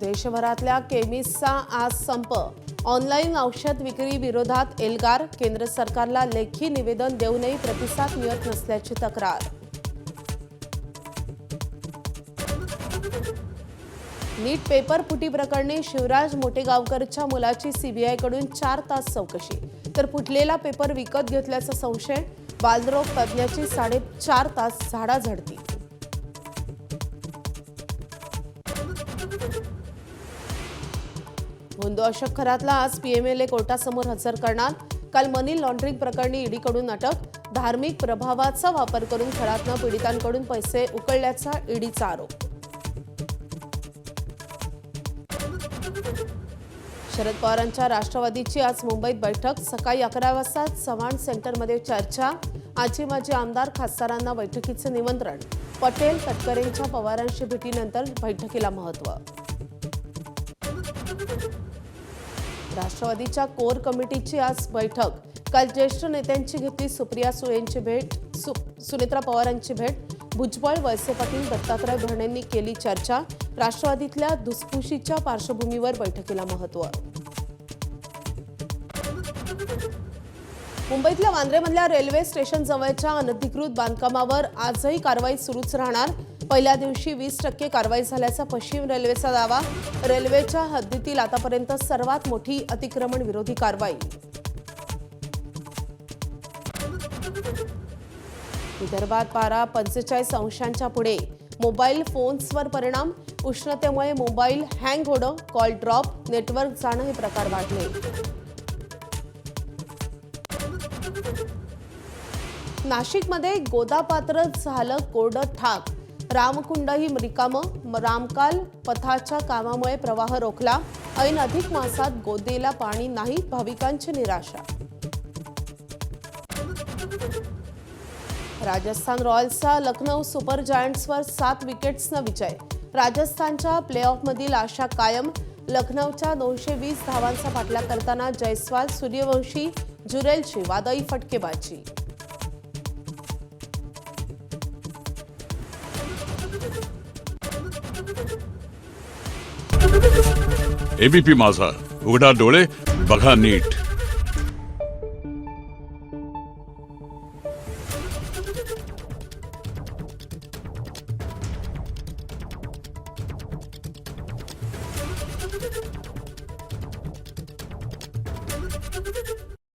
देशभरातल्या केमिस्टचा आज संप. ऑनलाईन औषध विक्री विरोधात एल्गार. केंद्र सरकारला लेखी निवेदन देऊनही प्रतिसाद मिळत नसल्याची तक्रार. नीट पेपर फुटी प्रकरणी शिवराज मोटेगावकरच्या मुलाची सीबीआयकडून 4 तास चौकशी. तर फुटलेला पेपर विकत घेतल्याचा संशय. बालरोग तज्ज्ञाची 4.5 तास झाडाझडती. हुंदो अशोक खरातला आज पीएमएलए कोर्टासमोर हजर करणार. काल मनी लॉन्ड्रिंग प्रकरणी ईडीकडून अटक. धार्मिक प्रभावाचा वापर करून खरातनं पीडितांकडून पैसे उकळल्याचा ईडीचा आरोप. शरद पवारांच्या राष्ट्रवादीची आज मुंबईत बैठक. सकाळी 11 वाजता चव्हाण सेंटरमध्ये चर्चा. आजी माजी आमदार खासदारांना बैठकीचे निमंत्रण. पटेल तटकरेंच्या पवारांशी भेटीनंतर बैठकीला महत्त्व. राष्ट्रवादीच्या कोर कमिटीची आज बैठक. काल ज्येष्ठ नेत्यांची घेतली सुप्रिया सुळेंची भेट. सुनेत्रा पवारांची भेट. भुजबळ, वळसे पाटील, दत्तात्रय भरणेंनी केली चर्चा. राष्ट्रवादीतल्या धुसफुशीच्या पार्श्वभूमीवर बैठकीला महत्त्व. मुंबईतल्या वांद्रेमधल्या रेल्वे स्टेशन जवळच्या अनधिकृत बांधकामावर आजही कारवाई सुरूच राहणार. पहिल्या दिवशी 20% कारवाई झाल्याचा पश्चिम रेल्वेचा दावा. रेल्वेच्या हद्दीतील आतापर्यंत सर्वात मोठी अतिक्रमण विरोधी कारवाई. विदर्भात पारा 45 अंशांच्या पुढे. मोबाईल फोन्सवर परिणाम. उष्णतेमुळे मोबाईल हँग होणं, कॉल ड्रॉप, नेटवर्क जाणं हे प्रकार वाढले. नाशिकमध्ये गोदापात्र झालं कोरडं ठाक. रामकुंडही रिकामं. रामकाल पथाच्या कामामुळे प्रवाह रोखला. ऐन अधिक मासात गोदेला पाणी नाही, भाविकांची निराशा. राजस्थान रॉयल्सचा लखनौ सुपर जायंट्सवर 7 विकेट्सनं विजय. राजस्थानच्या प्लेऑफमधील आशा कायम. लखनौच्या 220 धावांचा पाठलाग करताना जयस्वाल, सूर्यवंशी, जुरेलची वादळी फटकेबाजी. एबीपी माझा, उघडा डोळे बघा नीट.